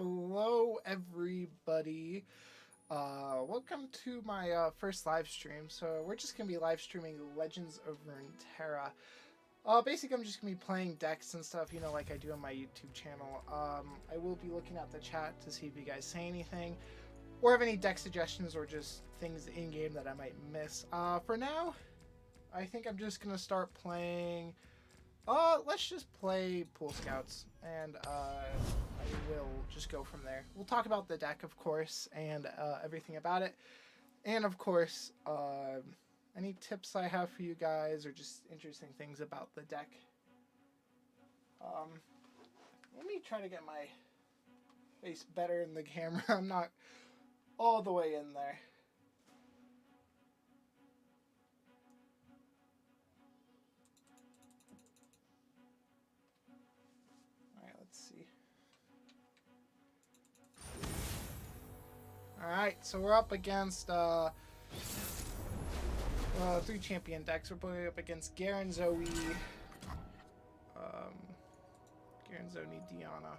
Hello, everybody. Welcome to my first live stream. So we're just gonna be live streaming Legends of Runeterra. Basically, I'm just gonna be playing decks and stuff, you know, like I do on my YouTube channel. I will be looking at the chat to see if you guys say anything, or have any deck suggestions, or just things in game that I might miss. For now, I think I'm just gonna start playing. Let's just play Pool Scouts, and I will just go from there. We'll talk about the deck, of course, and everything about it. And, of course, any tips I have for you guys, or just interesting things about the deck. Let me try to get my face better in the camera. I'm not all the way in there. Alright, so we're up against 3 champion decks. We're playing up against Garen, Zoe, Diana.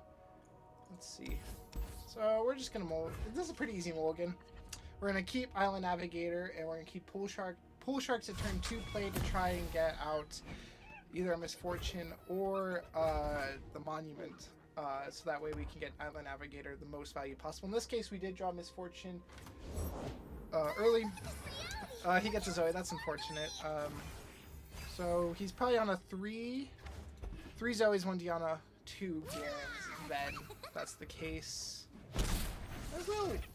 Let's see. So we're just gonna mold. This is a pretty easy mulligan. We're gonna keep Island Navigator, and we're gonna keep Pool Shark. Pool Shark's a turn 2 play to try and get out either a Misfortune or the Monument. So that way we can get Island Navigator the most value possible. In this case, we did draw Misfortune early. He gets a Zoe. That's unfortunate. So he's probably on a 3 Zoes, 1 Diana, 2 Garens. Then that's the case.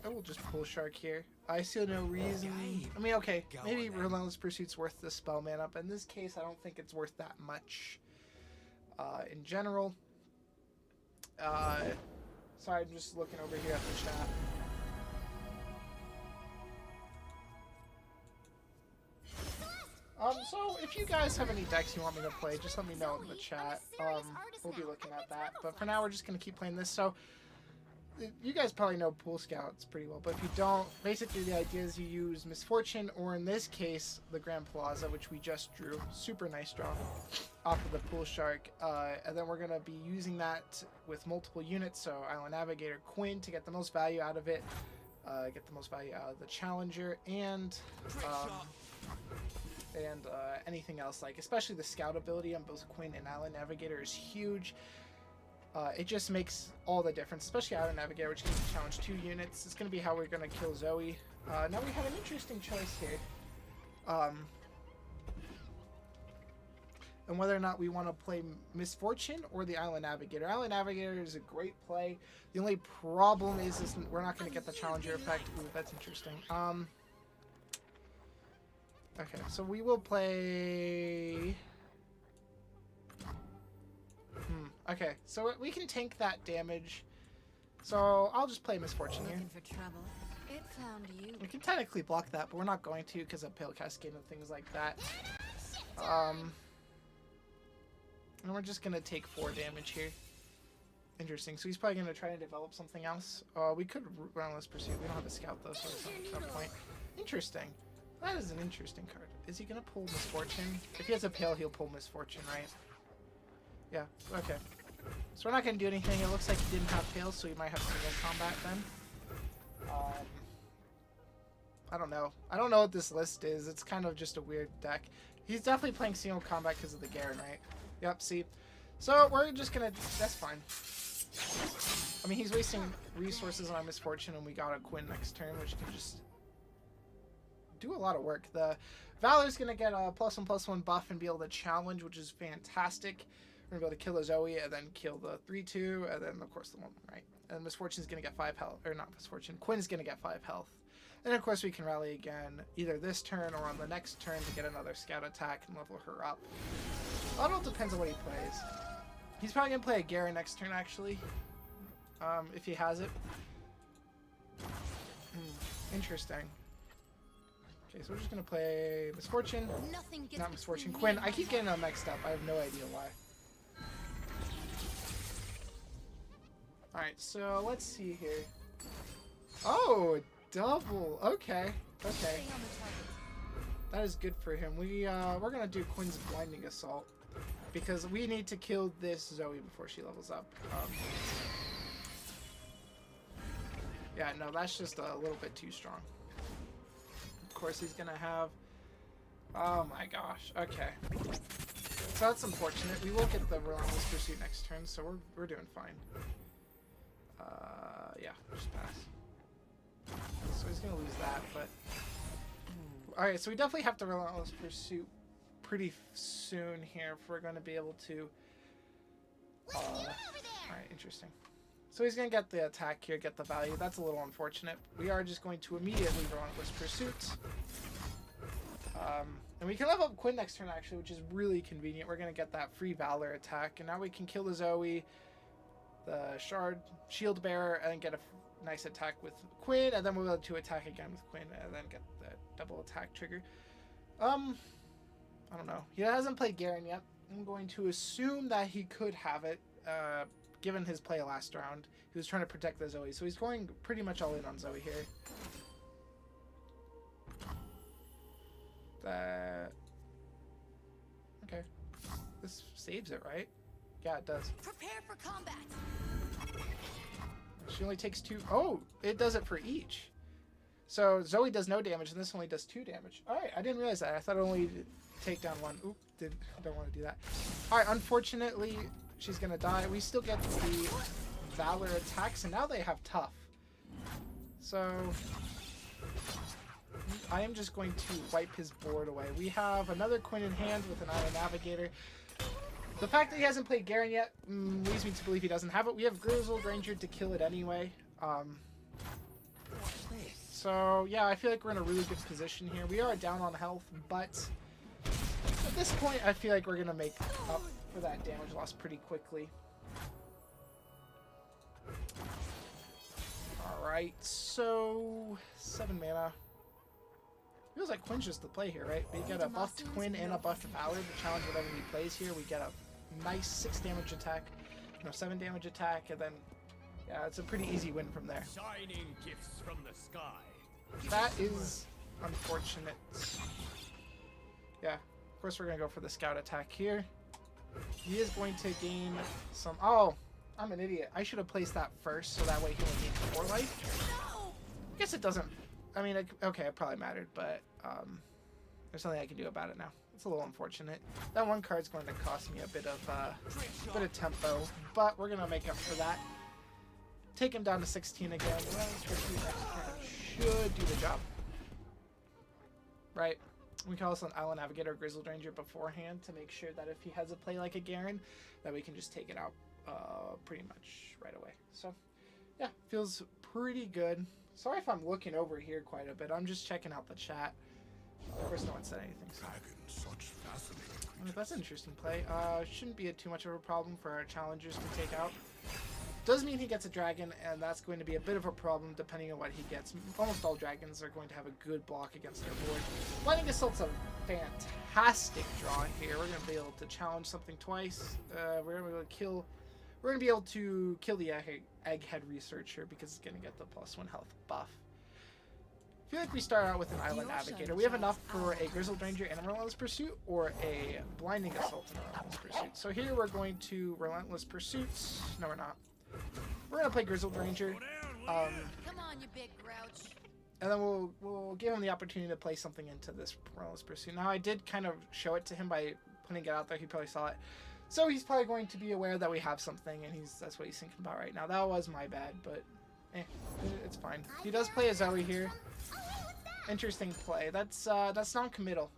I will just Pool Shark here. I see no reason. I mean, okay, maybe Relentless Pursuit's worth the spell mana, but in this case, I don't think it's worth that much in general. Sorry, I'm just looking over here at the chat. So if you guys have any decks you want me to play, just let me know in the chat. We'll be looking at that. But for now, we're just gonna keep playing this. So you guys probably know Pool Scouts pretty well, but if you don't, basically the idea is you use Misfortune, or in this case, the Grand Plaza, which we just drew. Super nice draw off of the Pool Shark. And then we're going to be using that with multiple units, so Island Navigator, Quinn, to get the most value out of it, get the most value out of the Challenger, and anything else, like especially the Scout ability on both Quinn and Island Navigator is huge. It just makes all the difference, especially Island Navigator, which can challenge 2 units. It's going to be how we're going to kill Zoe. Now we have an interesting choice here. And whether or not we want to play Misfortune or the Island Navigator. Island Navigator is a great play. The only problem is we're not going to get the Challenger effect. Ooh, that's interesting. Okay, so we will play... Okay, so we can tank that damage. So I'll just play Misfortune here. For trouble. It found you. We can technically block that, but we're not going to because of Pale Cascade and things like that. And we're just gonna take 4 damage here. Interesting. So he's probably gonna try to develop something else. We could Relentless Pursuit. We don't have a Scout though, so it's not a point. Interesting. That is an interesting card. Is he gonna pull Misfortune? If he has a Pale, he'll pull Misfortune, right? Yeah, okay. So we're not going to do anything. It looks like he didn't have Pale, so he might have single combat then. I don't know. I don't know what this list is. It's kind of just a weird deck. He's definitely playing single combat because of the Garen, right? Yep, see? So we're just going to... That's fine. I mean, he's wasting resources on Misfortune, and we got a Quinn next turn, which can just do a lot of work. The Valor's going to get a +1/+1 buff and be able to challenge, which is fantastic. We're going to be able to kill a Zoe, and then kill the 3/2, and then, of course, the 1, right? And Misfortune's going to get 5 health. Or not Misfortune. Quinn's going to get 5 health. And, of course, we can rally again either this turn or on the next turn to get another Scout attack and level her up. It all depends on what he plays. He's probably going to play a Garen next turn, actually. If he has it. Interesting. Okay, so we're just going to play Misfortune. Not Misfortune. Quinn. I keep getting them mixed up. I have no idea why. Alright, so let's see here. Oh, double. Okay. Okay. That is good for him. We're gonna do Quinn's Blinding Assault because we need to kill this Zoe before she levels up. Yeah, no, that's just a little bit too strong. Of course, he's gonna have... Oh my gosh. Okay. So that's unfortunate. We will get the Relentless Pursuit next turn, so we're doing fine. Yeah, just pass. So he's gonna lose that, but... Alright, so we definitely have the Relentless Pursuit pretty soon here if we're gonna be able to... Alright, interesting. So he's going to get the attack here, get the value. That's a little unfortunate. We are just going to immediately Relentless Pursuit. And we can level up Quinn next turn, actually, which is really convenient. We're going to get that free Valor attack. And now we can kill the Zoe, the Shard, Shield Bearer, and then get a nice attack with Quinn. And then we'll be able to attack again with Quinn and then get the double attack trigger. I don't know. He hasn't played Garen yet. I'm going to assume that he could have it. Given his play last round, he was trying to protect the Zoe, so he's going pretty much all in on Zoe here. Okay, this saves it, right? Yeah, it does. Prepare for combat. She only takes 2. Oh, it does it for each. So Zoe does no damage, and this only does 2 damage. All right, I didn't realize that. I thought it only take down 1. Oop, I don't want to do that. All right, unfortunately, she's gonna die. We still get the Valor attacks, and now they have tough. So I am just going to wipe his board away. We have another Quinn in hand with an Island Navigator. The fact that he hasn't played Garen yet leads me to believe he doesn't have it. We have Grizzled Ranger to kill it anyway. So yeah, I feel like we're in a really good position here. We are down on health, but at this point, I feel like we're gonna make up for that damage loss pretty quickly. Alright, so 7 mana. Feels like Quinn's just the play here, right? We get a buffed Quinn and a buffed Valor to challenge whatever he plays here. We get a nice 6 damage attack, 7 damage attack, and then yeah, it's a pretty easy win from there. Shining gifts from the sky. That is unfortunate. Yeah, of course we're gonna go for the scout attack here. He is going to gain some... Oh, I'm an idiot. I should have placed that first, so that way he only gains 4 life. I guess it doesn't... I mean, okay, it probably mattered, but there's something I can do about it now. It's a little unfortunate. That one card's going to cost me a bit of tempo, but we're going to make up for that. Take him down to 16 again. Well, should do the job. Right. We can also an Island Navigator or Grizzled Ranger beforehand to make sure that if he has a play like a Garen, that we can just take it out pretty much right away. So, yeah, feels pretty good. Sorry if I'm looking over here quite a bit. I'm just checking out the chat. Of course, no one said anything. So. That's an interesting play. Shouldn't be too much of a problem for our challengers to take out. Does mean he gets a dragon, and that's going to be a bit of a problem depending on what he gets. Almost all dragons are going to have a good block against their board. Lightning Assault's a fantastic draw here. We're going to be able to challenge something twice. We're going to be able to kill the Egghead Researcher because it's going to get the +1 health buff. I feel like we start out with an Island Navigator. We have enough for a Grizzled Ranger and a Relentless Pursuit, or a Blinding Assault and a Relentless Pursuit. So here we're going to Relentless Pursuit. No, we're not. We're gonna play Grizzled Ranger, Come on, you big grouch. and then we'll give him the opportunity to play something into this Relentless Pursuit. Now I did kind of show it to him by putting it out there. He probably saw it, so he's probably going to be aware that we have something, and that's what he's thinking about right now. That was my bad, but it's fine. He does play a Zoe here. Interesting play. That's non-committal.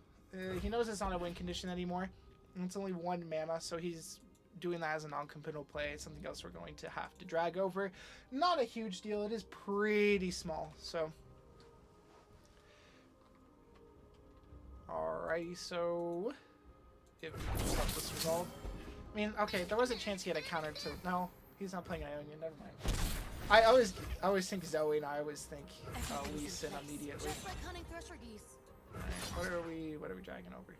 He knows it's not a win condition anymore. And it's only 1 mana, so he's doing that as a non-committal play. It's something else we're going to have to drag over. Not a huge deal. It is pretty small. So, alrighty. So, if we can just let this resolve. I mean, okay, there was a chance he had a counter to... No, he's not playing Ionian. Never mind. I always think Zoe, and I always think Lee Sin immediately. Just like hunting thresher geese. Alright, what are we dragging over?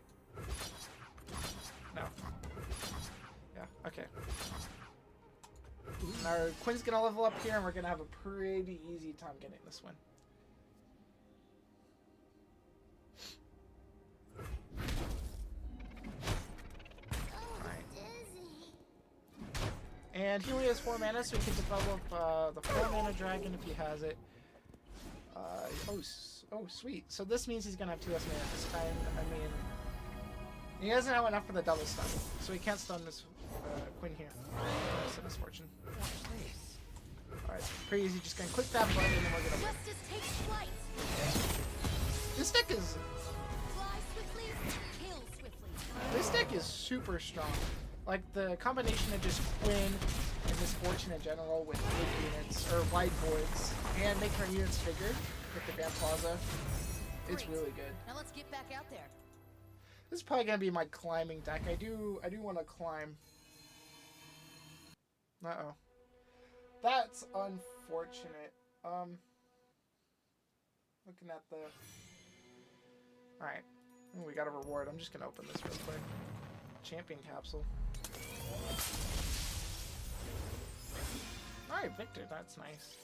No. Yeah, okay. Now Quinn's gonna level up here, and we're gonna have a pretty easy time getting this win. And he only has 4 mana, so he can develop the 4 mana dragon if he has it. Oh, sweet. So this means he's gonna have 2 less mana this time. I mean, he doesn't have enough for the double stun, so he can't stun this Quinn here. That's a misfortune. Alright, pretty easy. Just gonna click that button and then we're gonna win. Justice takes flight. This deck is Fly swiftly, kill swiftly. This deck is super strong. Like the combination of just Quinn and Misfortune in general with big units or wide boards and making our units bigger with the Grand Plaza, it's Great. really good. Now let's get back out there. This is probably gonna be my climbing deck. I do want to climb. Uh-oh. That's unfortunate. Looking at the... Alright. We got a reward. I'm just gonna open this real quick. Champion capsule. Alright, Victor. That's nice.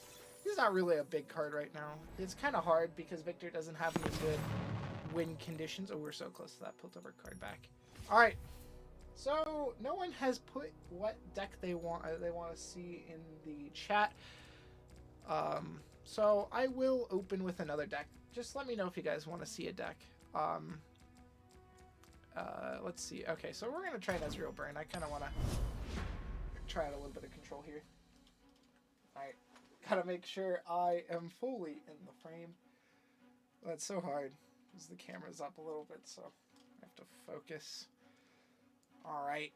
He's not really a big card right now. It's kind of hard because Victor doesn't have any good win conditions. Oh, we're so close to that Piltover card back. Alright. So, no one has put what deck they want to see in the chat. So, I will open with another deck. Just let me know if you guys want to see a deck. Let's see. Okay, so we're going to try an Ezreal Burn. I kind of want to try out a little bit of control here. Alright. Gotta make sure I am fully in the frame. That's so hard because the camera's up a little bit, so I have to focus. Alright.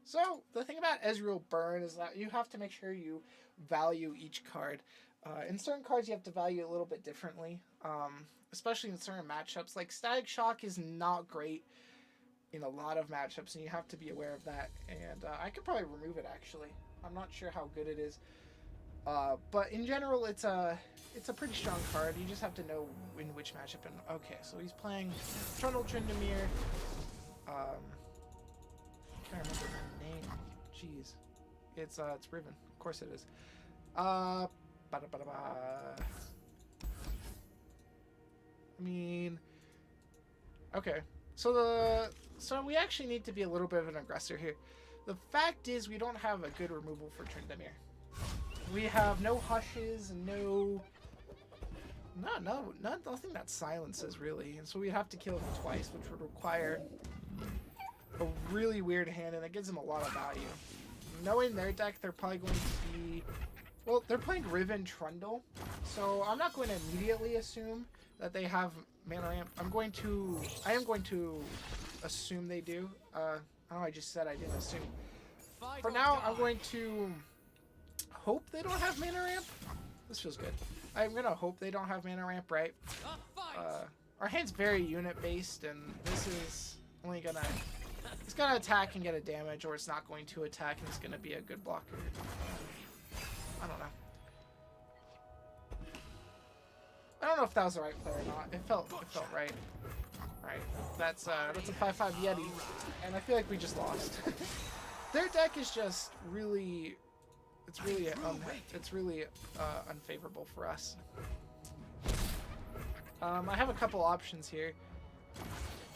So, the thing about Ezreal Burn is that you have to make sure you value each card. In certain cards, you have to value a little bit differently, especially in certain matchups. Like, Static Shock is not great in a lot of matchups, and you have to be aware of that. And I could probably remove it, actually. I'm not sure how good it is. But in general, it's a pretty strong card. You just have to know in which matchup. And okay, so he's playing Trundle Tryndamere. I can't remember her name. Jeez, it's Riven. Of course it is. I mean, okay. So we actually need to be a little bit of an aggressor here. The fact is, we don't have a good removal for Tryndamere. We have no hushes and nothing that silences really, and so we'd have to kill him twice, which would require a really weird hand, and it gives him a lot of value. Knowing their deck, they're probably going to be, well, they're playing Riven Trundle, so I'm not going to immediately assume that they have mana ramp. I am going to assume they do. Oh, I just said I didn't assume. For now, I'm going to hope they don't have mana ramp. This feels good. I'm going to hope they don't have mana ramp, right? Our hand's very unit based, and this is only going to... It's going to attack and get a damage, or it's not going to attack and it's going to be a good blocker. I don't know. I don't know if that was the right play or not. It felt right. Right. That's a 5/5 Yeti, and I feel like we just lost. Their deck is just really... It's really unfavorable for us. I have a couple options here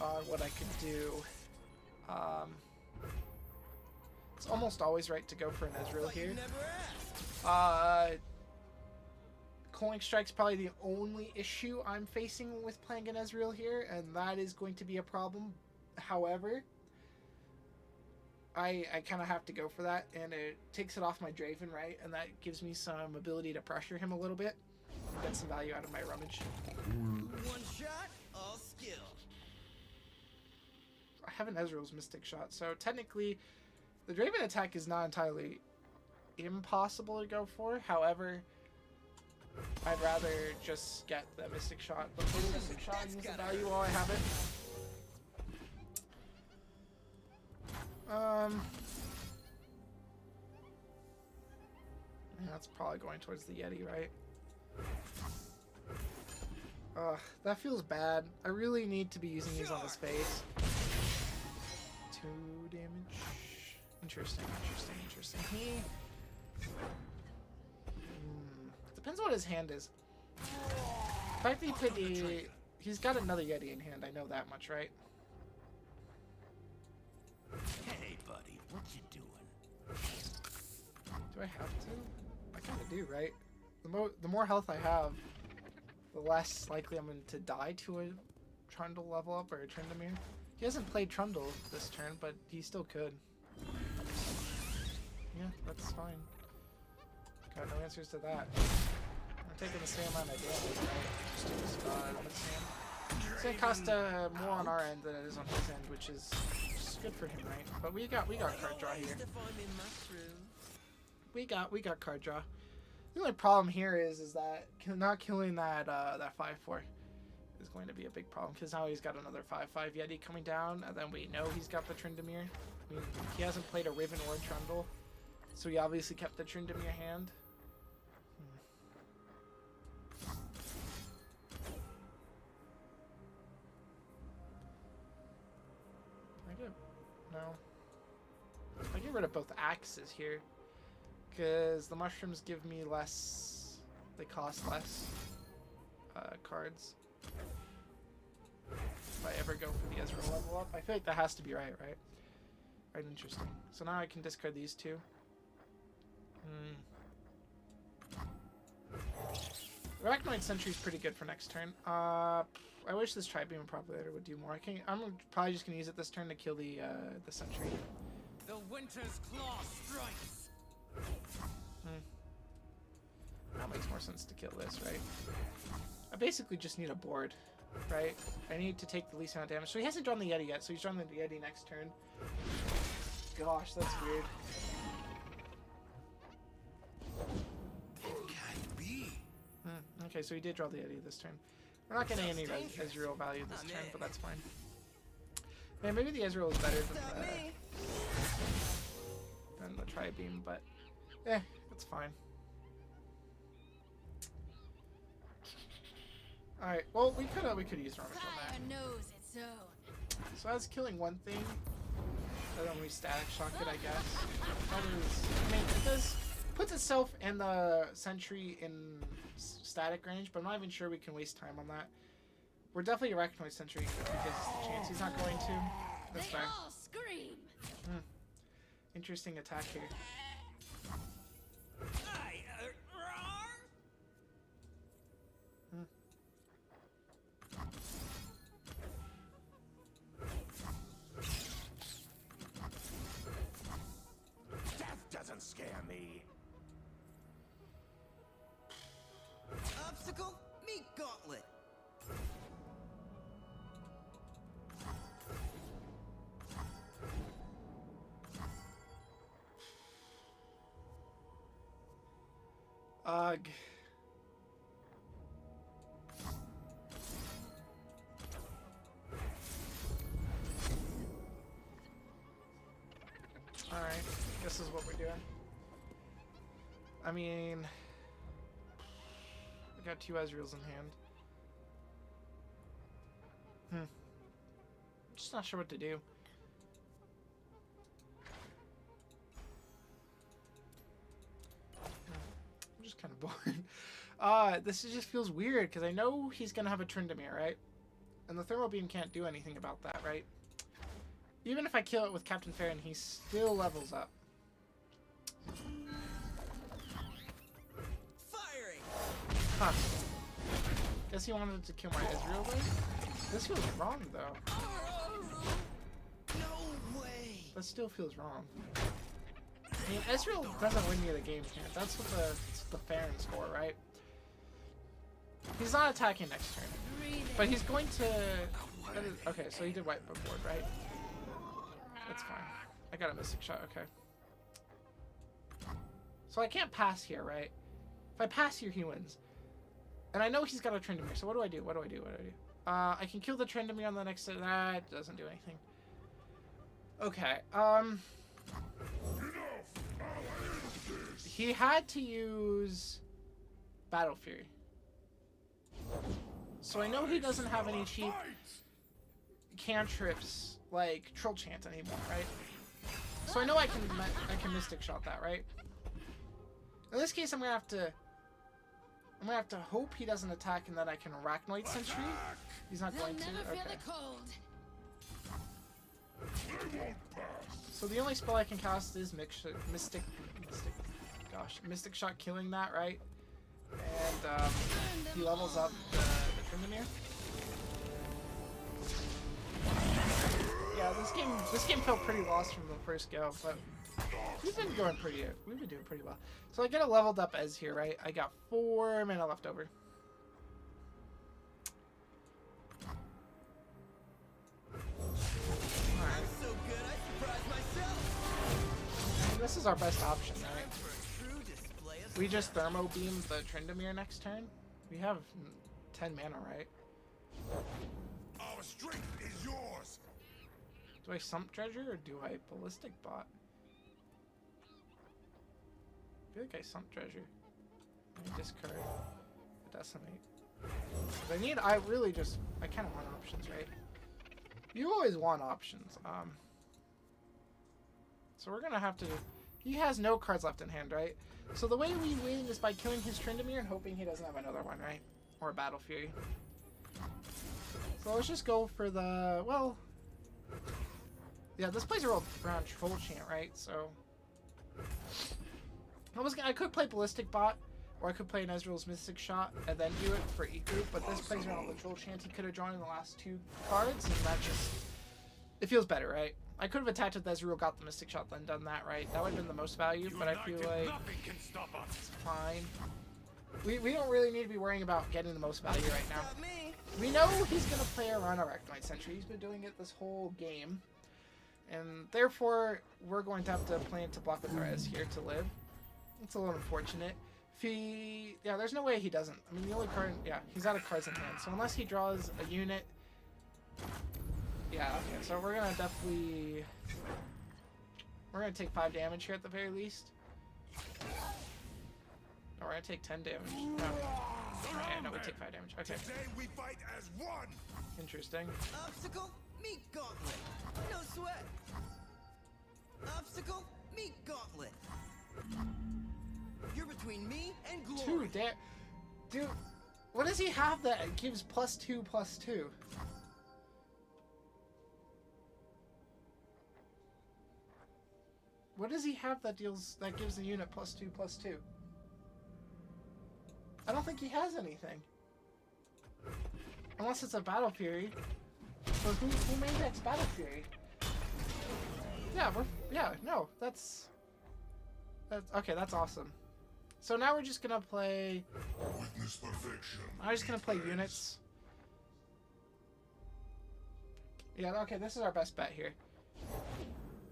on what I could do. It's almost always right to go for an Ezreal here. Culling Strike's probably the only issue I'm facing with playing an Ezreal here, and that is going to be a problem. However, I kind of have to go for that, and it takes it off my Draven, right? And that gives me some ability to pressure him a little bit and get some value out of my rummage. One shot, all skill. I have an Ezreal's Mystic Shot, so technically the Draven attack is not entirely impossible to go for. However, I'd rather just get the Mystic Shot before the Mystic Shot and use the value while I have it. Yeah, that's probably going towards the Yeti, right? That feels bad. I really need to be using these on his face. 2 damage. Interesting. He... Depends what his hand is. The fact that he put a... He's got another Yeti in hand, I know that much, right? Hey, buddy. What you doing? Do I have to? I kind of do, right? The more health I have, the less likely I'm going to die to a Trundle level up or a Tryndamere. He hasn't played Trundle this turn, but he still could. Yeah, that's fine. Got no answers to that. I'm taking the same amount of damage, right? Just to discard on his hand. It's gonna cost more on our end than it is on his end, which is good for him, right? But we got card draw here. We got card draw. The only problem here is that not killing that that 5/4 is going to be a big problem, because now he's got another 5/5 Yeti coming down, and then we know he's got the Tryndamere. I mean, he hasn't played a Riven or a Trundle, so he obviously kept the Tryndamere hand. No. I get rid of both axes here, because the mushrooms give me less. They cost less cards. If I ever go for the Ezreal level up, I feel like that has to be right? Right, interesting. So now I can discard these two. Arachnoid Sentry is pretty good for next turn. I wish this Tri-Beam Propagator would do more. I'm probably just gonna use it this turn to kill the Sentry. The Winter's Claw strikes. That makes more sense to kill this, right? I basically just need a board, right? I need to take the least amount of damage. So he hasn't drawn the Yeti yet, so he's drawing the Yeti next turn. Gosh, that's weird. It can't be. Okay, so he did draw the Yeti this turn. We're not getting any Ezreal value this turn, but that's fine. Man, maybe the Ezreal is better than the Tri-Beam, but it's fine. Alright, well, we could use Runeterra on that. Knows its own. So that's killing one thing, and then we Static Shock it, I guess. That is, I mean, it does puts itself and the Sentry in static range, but I'm not even sure we can waste time on that. We're definitely Arachnoid Sentry because it's the chance he's not going to. That's fair. All scream. Interesting attack here. Doesn't scare me. Obstacle? Meet Gauntlet. Ugh. Alright, this is what we're doing. I mean, I got 2 Ezreals in hand. Just not sure what to do. I'm just kind of bored. This just feels weird because I know he's gonna have a Tryndamere, right? And the Thermal Beam can't do anything about that, right? Even if I kill it with Captain Farron, he still levels up. Firing. Huh. Guess he wanted to kill my Ezreal then? This feels wrong, though. No way. That still feels wrong. I mean, Ezreal doesn't win me the game here. That's what the Farron score, right? He's not attacking next turn. But he's going to... Okay, so he did wipe the board, right? That's fine. I got a Mystic Shot, okay. So I can't pass here, right? If I pass here, he wins. And I know he's got a Tryndamere, so what do I do? What do I do? I can kill the Tryndamere on the next... That doesn't do anything. Okay, he had to use Battle Fury. So I know he doesn't have any cheap cantrips like Troll Chant anymore, right? So I know I can Mystic Shot that, right? In this case, I'm gonna have to hope he doesn't attack and that I can Arachnoid Sentry. He's not going to. Okay. So the only spell I can cast is Mystic Shot, killing that, right? And he levels up the Tryndamere. Yeah, this game felt pretty lost from the first go, but we've been doing pretty well. So I get a leveled up Ez here, right? I got 4 mana left over. Alright. So good, I surprised myself. This is our best option, Time right? for a true display of We just Thermo Beam the Tryndamere next turn. We have 10 mana, right? Our strength is yours. Do I Sump Treasure or do I Ballistic Bot? I feel like I Sump Treasure. Let me discard. Decimate. I kind of want options, right? You always want options. So we're gonna have to. He has no cards left in hand, right? So the way we win is by killing his Tryndamere and hoping he doesn't have another one, right? Or Battle Fury. So let's just go for the yeah, this plays around Troll Chant, right? So I could play Ballistic Bot, or I could play an Ezreal's Mystic Shot and then do it for E-Group, but this plays around the Troll Chant he could have drawn in the last 2 cards, and that just... It feels better, right? I could have attacked with Ezreal, got the Mystic Shot, then done that, right? That would have been the most value, but I feel like it's fine. We don't really need to be worrying about getting the most value right now. got me. We know he's going to play around Arachnoid Sentry. He's been doing it this whole game. And therefore, we're going to have to plan to block with our Ez here to live. It's a little unfortunate. Yeah, there's no way he doesn't. I mean, the only card, yeah, he's out of cards in hand. So unless he draws a unit, yeah, okay. So we're gonna definitely, we're gonna take 5 damage here at the very least. No, we're gonna take 10 damage. No, yeah, no, we take 5 damage. Okay. Today we fight as one. Interesting. Obstacle, meet gauntlet. No sweat. Obstacle, meet gauntlet. You're between me and glory. 2 damage. Dude, what does he have that gives +2/+2? What does he have that gives the unit +2/+2? I don't think he has anything. Unless it's a Battle Fury. So who made X Battle Fury? Yeah, no, that's okay, that's awesome. So now we're just gonna play. Witness perfection. I'm just gonna play units. Yeah, okay, this is our best bet here.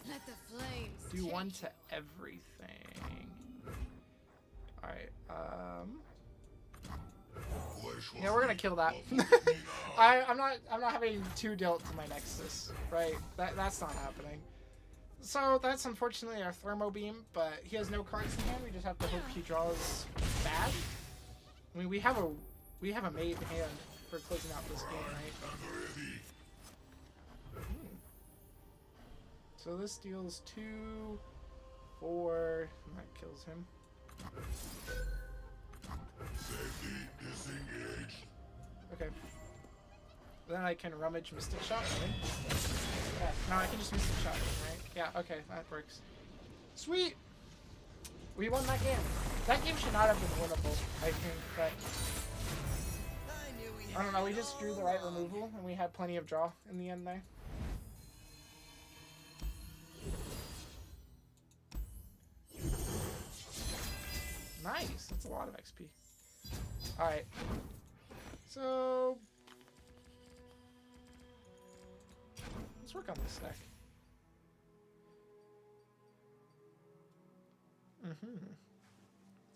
Let the flames Do take 1 to everything. Alright, yeah, we're gonna kill that. I'm not having 2 dealt to my Nexus, right? That's not happening. So that's unfortunately our Thermo Beam, but he has no cards in hand. We just have to hope he draws bad. I mean, we have a made hand for closing out this game, right? So this deals 2, 4, and that kills him. Safety disengaged. Okay. Then I can rummage Mystic Shot, right? Yeah, no, I can just Mystic Shot him, right? Yeah, okay, that works. Sweet! We won that game. That game should not have been winnable, I think, but I don't know, we just drew the right removal, and we had plenty of draw in the end there. Nice! That's a lot of XP. Alright. So let's work on this deck.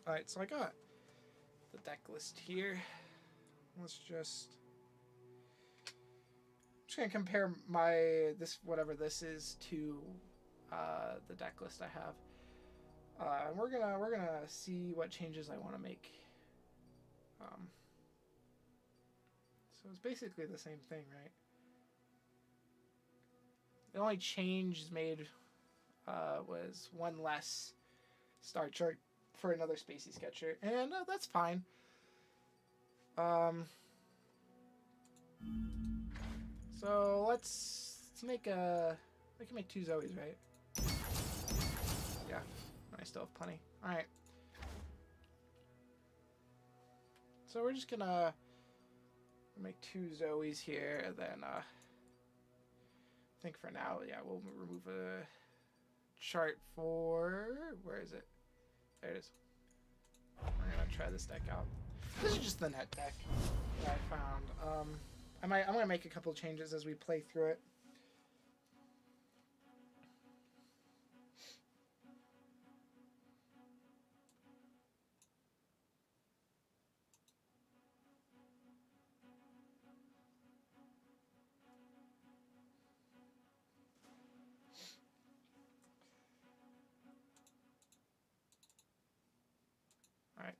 Alright, so I got the deck list here. Let's just gonna compare whatever this is to the deck list I have. And we're gonna see what changes I want to make. So it's basically the same thing, right? The only change made was 1 less star chart for another Spacey Sketcher, and that's fine. So let's make we can make 2 Zoes, right? still have plenty. Alright. So we're just gonna make 2 Zoes here, and then I think for now, yeah, we'll remove a chart for, where is it? There it is. We're gonna try this deck out. This is just the net deck that I found. I'm gonna make a couple changes as we play through it. Alright.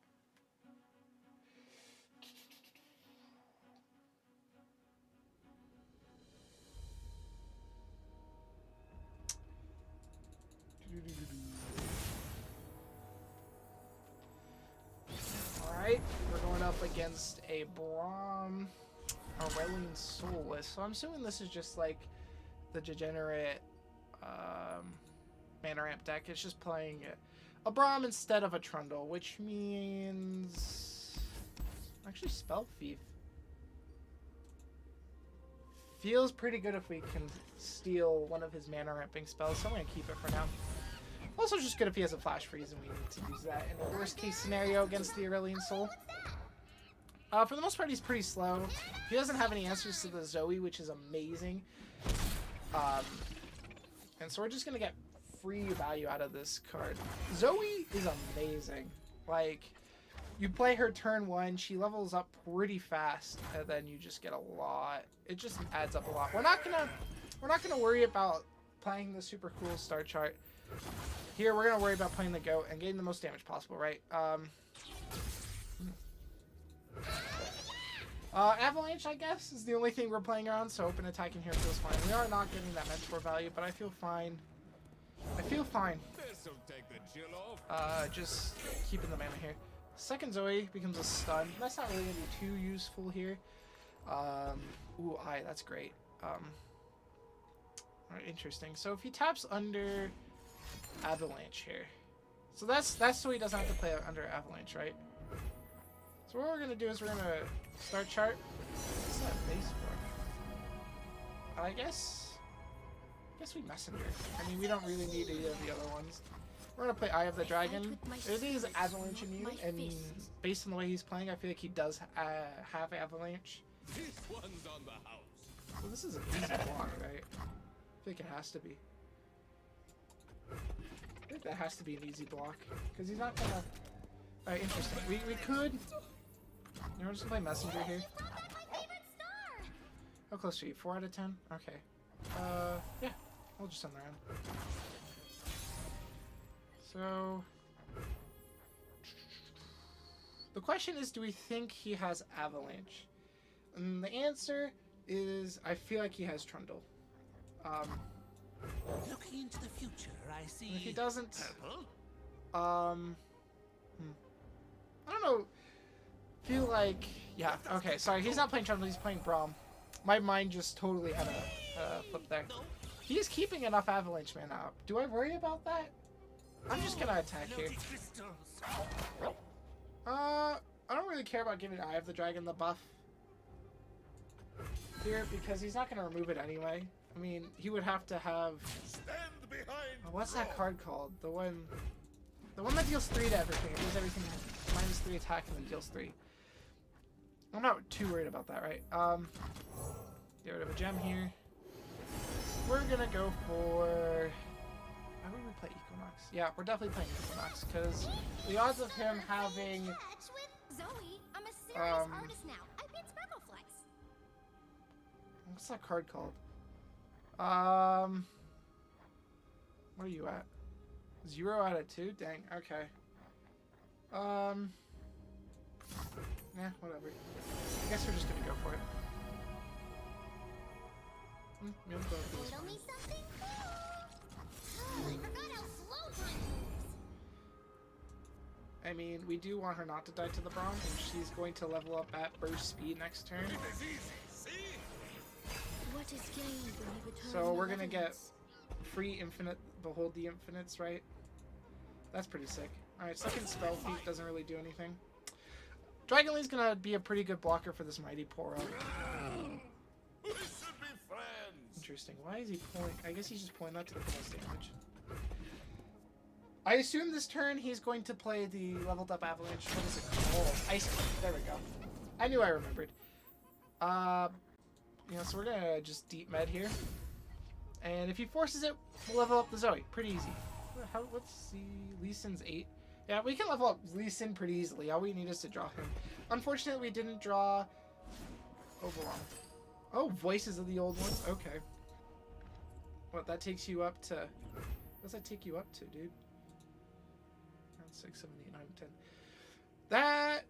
Alright, we're going up against a Braum Aurelian Soulless. So I'm assuming this is just like the degenerate mana ramp deck. It's just playing a Braum instead of a Trundle, which means actually Spell Thief feels pretty good if we can steal one of his mana ramping spells, so I'm gonna keep it for now. Also just good if he has a flash freeze and we need to use that in a worst case scenario against the Aurelian Soul. For the most part, he's pretty slow. He doesn't have any answers to the Zoe, which is amazing. And so we're just gonna get free value out of this card. Zoe is amazing. Like, you play her turn 1, she levels up pretty fast, and then you just get a lot. It just adds up a lot. We're not gonna worry about playing the super cool star chart. Here we're gonna worry about playing the goat and getting the most damage possible, right? Avalanche, I guess, is the only thing we're playing around, so open attack in here feels fine. We are not getting that mentor value, but I feel fine. I feel fine. Just keeping the mana here. Second Zoe becomes a stun. That's not really going to be too useful here. Ooh, that's great. Alright, interesting. So if he taps under Avalanche here. So that's so he doesn't have to play under Avalanche, right? So what we're going to do is we're going to start chart. What's that base for? I guess we Messenger. I mean, we don't really need any of the other ones. We're going to play Eye of the Dragon. It is Avalanche immune, and based on the way he's playing, I feel like he does have Avalanche. This one's on the house. So this is an easy block, right? I think it has to be. I think that has to be an easy block, because he's not gonna... Alright, interesting. We could... You know, we're just gonna play Messenger here. How close are you? 4 out of 10? Okay. Yeah. We'll just send around. So... The question is, do we think he has Avalanche? And the answer is, I feel like he has Trundle. Looking into the future, I see. If he doesn't... Purple? I don't know. Feel like... Yeah, okay, sorry. He's not playing Trundle, he's playing Braum. My mind just totally had a flip there. He is keeping enough Avalanche mana up. Do I worry about that? I'm just gonna attack here. I don't really care about giving Eye of the Dragon the buff here, because he's not gonna remove it anyway. I mean, he would have to have... what's that card called? The one that deals 3 to everything. It does everything -3 attack and then deals 3. I'm not too worried about that, right? Get rid of a gem here. We're gonna go for... Why would we play Equinox? Yeah, we're definitely playing Equinox, because the odds of him having... Zoe, I'm a serious artist now. I paint Sparkle Flex. What's that card called? Where are you at? 0 out of 2? Dang, okay. Yeah, whatever. I guess we're just gonna go for it. Riddle me something cool. I forgot how slow time moves. I mean, we do want her not to die to the Braum, and she's going to level up at burst speed next turn. What is gained when you return So we're gonna get malevolence? free infinite, behold the infinites, right? That's pretty sick. Alright, second spell thief doesn't really do anything. Dragon Lee's gonna be a pretty good blocker for this Mighty Poro. We should be friends. Interesting. Why is he pulling? I guess he's just pulling that to the most damage. I assume this turn he's going to play the leveled up Avalanche. What is it called? Ice Cube. There we go. I knew I remembered. So we're gonna just deep med here. And if he forces it, we'll level up the Zoe. Pretty easy. What's the Lee Sin's 8? Yeah, we can level up Lee Sin pretty easily. All we need is to draw him. Unfortunately, we didn't draw Oberon. Oh, Voices of the Old Ones. Okay. What, that takes you up to... What does that take you up to, dude? 6, 7, 8, 9, 10.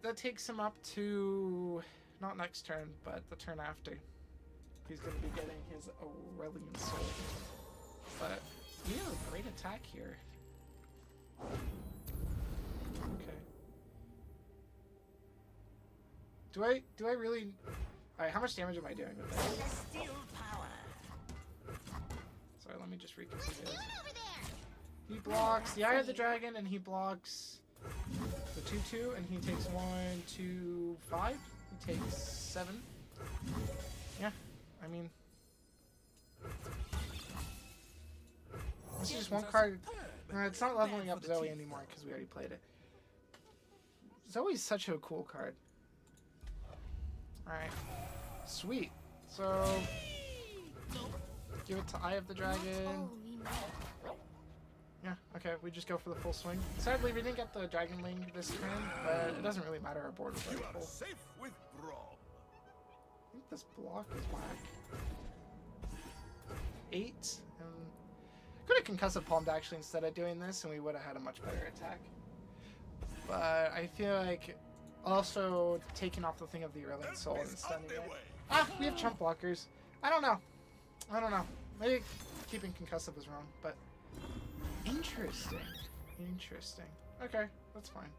That takes him up to... Not next turn, but the turn after. He's going to be getting his Aurelian Soul. But he has a great attack here. Okay. Do I really... Alright, how much damage am I doing with this? Celestial power. Sorry, let me just reconfigure What's this. going on over there? He blocks the Eye of the Dragon, and he blocks the 2/2, and he takes 1, 2, 5. He takes 7. Yeah, I mean... This is just one card. It's not leveling up Zoe anymore, because we already played it. Zoe's such a cool card. Alright. Sweet. So... Give it to Eye of the Dragon. Oh, we know. Yeah, okay, we just go for the full swing. Sadly, we didn't get the Dragon Link this turn, but it doesn't really matter, our board was already full. Safe with Brom. I think this block is whack. 8. Could have concussive palmed actually instead of doing this, and we would have had a much better attack. But I feel like also taking off the thing of the Aurelian Soul and stunning it. Ah, we have chump blockers. I don't know. Maybe keeping concussive was wrong, but interesting. Interesting. Okay, that's fine.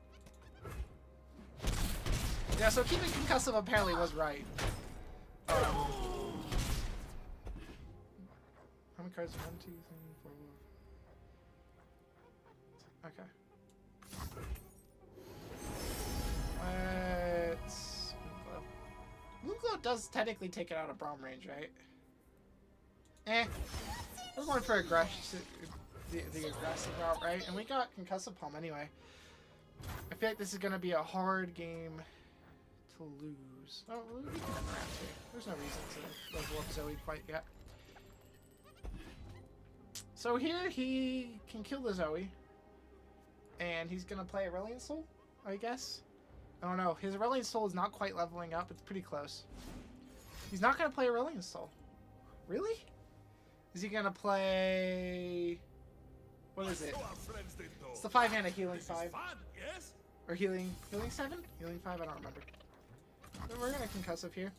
Yeah, so keeping concussive apparently was right. How many cards? 1, 2, 3, 4. Okay. Let's... Moonglow does technically take it out of Braum range, right? We're going for aggressive, the aggressive route, right? And we got concussive palm anyway. I feel like this is going to be a hard game to lose. Oh, we can end around here. There's no reason to level up Zoe quite yet. So here he can kill the Zoe. And he's going to play Aurelian Soul, I guess. I don't know. His Aurelian Soul is not quite leveling up. It's pretty close. He's not going to play Aurelian Soul. Really? Is he going to play... What is it? It's the 5-mana healing 5. Yes? Or healing 7? Healing 5? I don't remember. But we're going to concussive here.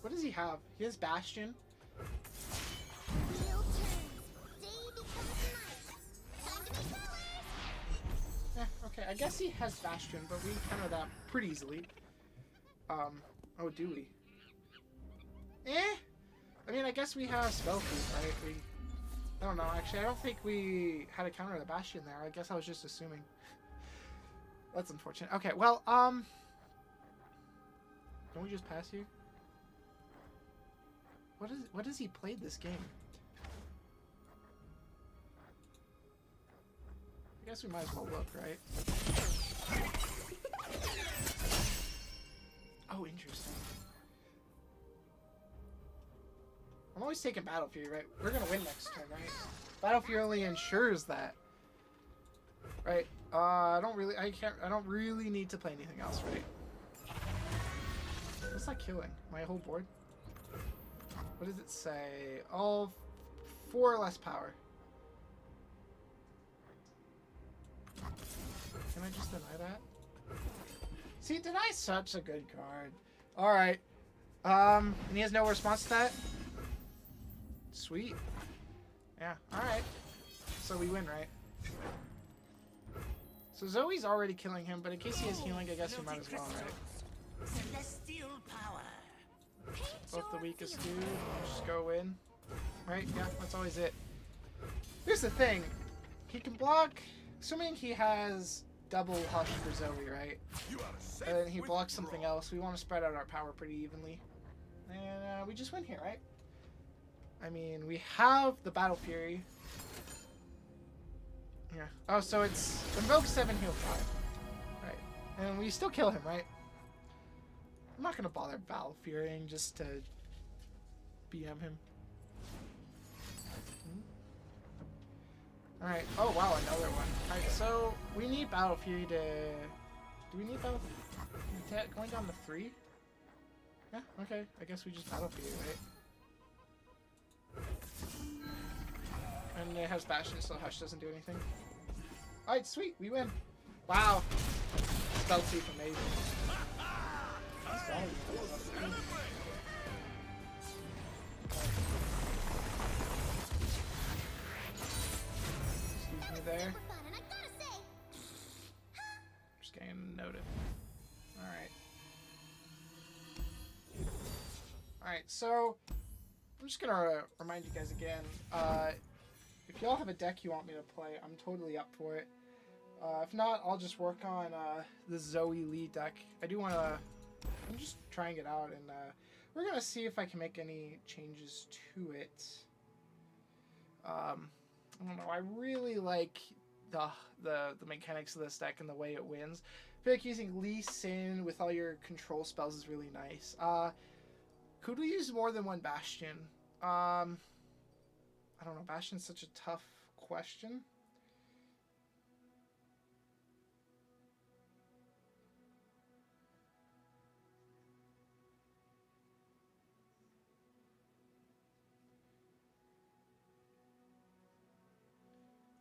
What does he have? He has Bastion. Wheel turns. Day becomes night. Time to make flowers. Okay, I guess he has Bastion, but we counter that pretty easily. Oh, do we? I mean, I guess we have Spellfruit, right? I don't know, actually, I don't think we had a counter the Bastion there. I guess I was just assuming. That's unfortunate. Okay, well, don't we just pass here? What has he played this game? I guess we might as well look, right? Oh, interesting. I'm always taking Battle Fury, right? We're gonna win next turn, right? Battle Fury only ensures that. Right? I don't really need to play anything else, right? What's that killing? My whole board? What does it say? All 4 less power. Can I just deny that? See, deny's such a good card. Alright. And he has no response to that? Sweet. Yeah, alright. So we win, right? So Zoe's already killing him, but in case he has healing, I guess we might as well, right? Celestial power. Both the weakest dude. Just go in. Right? Yeah, that's always it. Here's the thing. He can block assuming he has double Hush for Zoe, right? And then he blocks something else. We want to spread out our power pretty evenly. And we just win here, right? I mean, we have the Battle Fury. Yeah. Oh, so it's Invoke 7, heal 5. Right. And we still kill him, right? I'm not going to bother Battle Furying just to BM him. Alright. Oh, wow, another one. Alright, so we need Battle Fury to... Do we need Battle Fury? Going down to 3? Yeah, okay. I guess we just Battle Fury, right? And it has Bastion, so Hush doesn't do anything. Alright, sweet. We win. Wow. Spell Thief, amazing. Excuse me there. Just getting noted. Alright. Alright, so I'm just gonna remind you guys again, if y'all have a deck you want me to play, I'm totally up for it. If not, I'll just work on the Zoe Lee deck. I do want to... I'm just trying it out, and we're going to see if I can make any changes to it. I don't know, I really like the mechanics of this deck and the way it wins. I feel like using Lee Sin with all your control spells is really nice. Could we use more than one Bastion? I don't know, Bastion's such a tough question.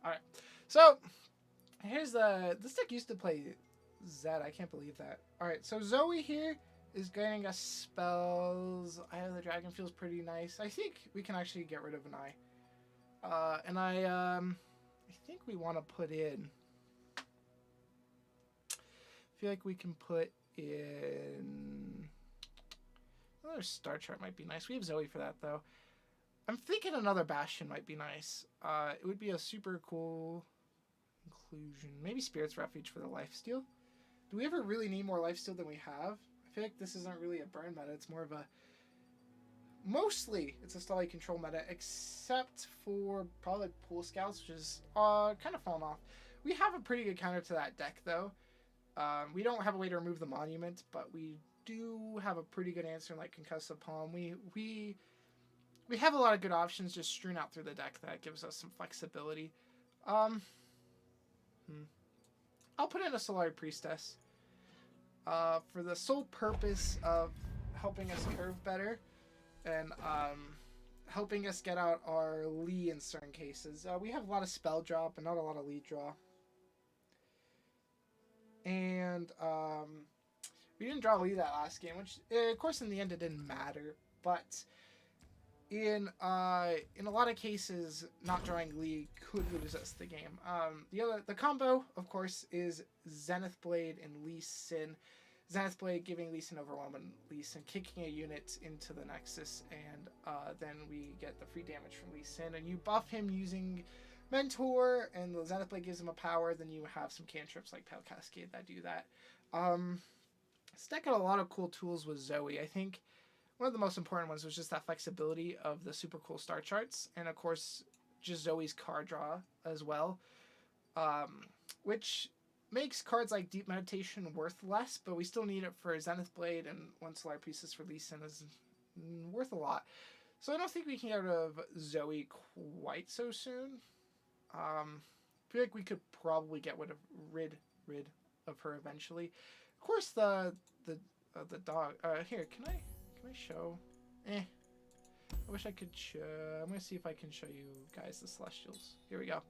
Alright, so here's this deck used to play Zed, I can't believe that. Alright, so Zoe here is getting us spells. Eye of the Dragon feels pretty nice. I think we can actually get rid of an eye. And I think we want to put in... I feel like we can put in... Another star chart might be nice. We have Zoe for that, though. I'm thinking another Bastion might be nice. It would be a super cool inclusion. Maybe Spirit's Refuge for the lifesteal. Do we ever really need more lifesteal than we have? I feel like this isn't really a burn meta. It's more of a... Mostly, it's a Starlight Control meta, except for probably Pool Scouts, which is kind of fallen off. We have a pretty good counter to that deck, though. We don't have a way to remove the Monument, but we do have a pretty good answer in like Concussive Palm. We have a lot of good options just strewn out through the deck that gives us some flexibility. I'll put in a Solari Priestess for the sole purpose of helping us curve better and helping us get out our Lee in certain cases. We have a lot of spell drop and not a lot of lead draw. And we didn't draw Lee that last game, which of course in the end it didn't matter, but in a lot of cases, not drawing Lee could lose us the game. The combo, of course, is Zenith Blade and Lee Sin. Zenith Blade giving Lee Sin overwhelm and Lee Sin kicking a unit into the Nexus, and then we get the free damage from Lee Sin. And you buff him using Mentor, and the Zenith Blade gives him a power. Then you have some cantrips like Pale Cascade that do that. This deck had a lot of cool tools with Zoe. I think one of the most important ones was just that flexibility of the super cool star charts, and of course just Zoe's card draw as well, which makes cards like Deep Meditation worth less, but we still need it for Zenith Blade, and one Solari Priestess for Lee Sin is worth a lot. So I don't think we can get rid of Zoe quite so soon. I feel like we could probably get rid of her eventually. Of course, the dog. Here, can I show? I wish I could show. I'm gonna see if I can show you guys the Celestials. Here we go.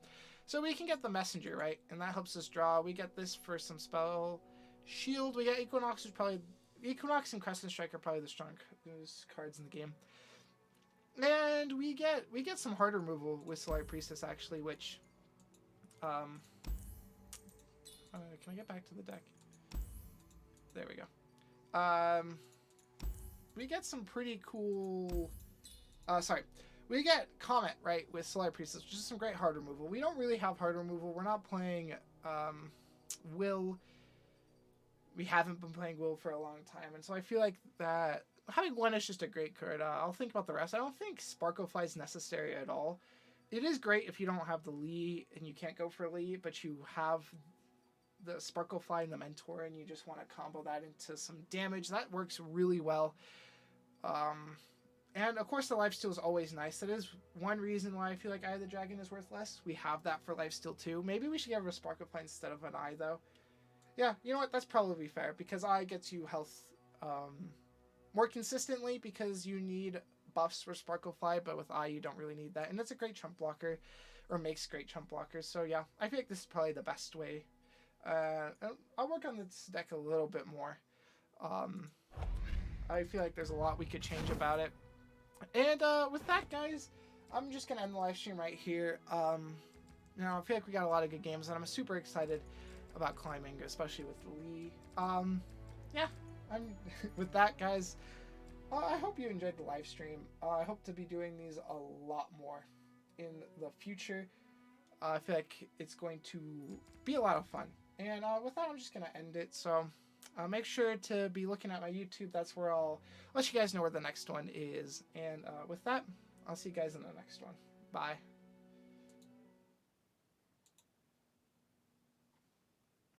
So we can get the Messenger, right? And that helps us draw. We get this for some spell shield. We get Equinox, which probably Equinox and Crescent Strike are probably the strongest cards in the game. And we get some hard removal with Solari Priestess actually, which can I get back to the deck? There we go. We get some pretty cool... We get Comet, right, with Solar Priestess, which is some great hard removal. We don't really have hard removal. We're not playing Will. We haven't been playing Will for a long time, and so I feel like that having one is just a great card. I'll think about the rest. I don't think Sparklefly is necessary at all. It is great if you don't have the Lee and you can't go for Lee, but you have the Sparklefly and the Mentor, and you just want to combo that into some damage. That works really well. And of course, the lifesteal is always nice. That is one reason why I feel like Eye of the Dragon is worth less. We have that for lifesteal too. Maybe we should give her a Sparklefly instead of an Eye, though. Yeah, you know what? That's probably fair, because Eye gets you health more consistently because you need buffs for Sparklefly, but with Eye you don't really need that. And it's a great chump blocker, or makes great chump blockers. So yeah, I feel like this is probably the best way. I'll work on this deck a little bit more. I feel like there's a lot we could change about it. And with that, guys, I'm just gonna end the live stream right here. You know, I feel like we got a lot of good games, and I'm super excited about climbing, especially with Lee. Yeah, I'm with that, guys. I hope you enjoyed the live stream. I hope to be doing these a lot more in the future. I feel like it's going to be a lot of fun. And with that, I'm just gonna end it. So make sure to be looking at my YouTube. That's where I'll let you guys know where the next one is. And with that, I'll see you guys in the next one. Bye.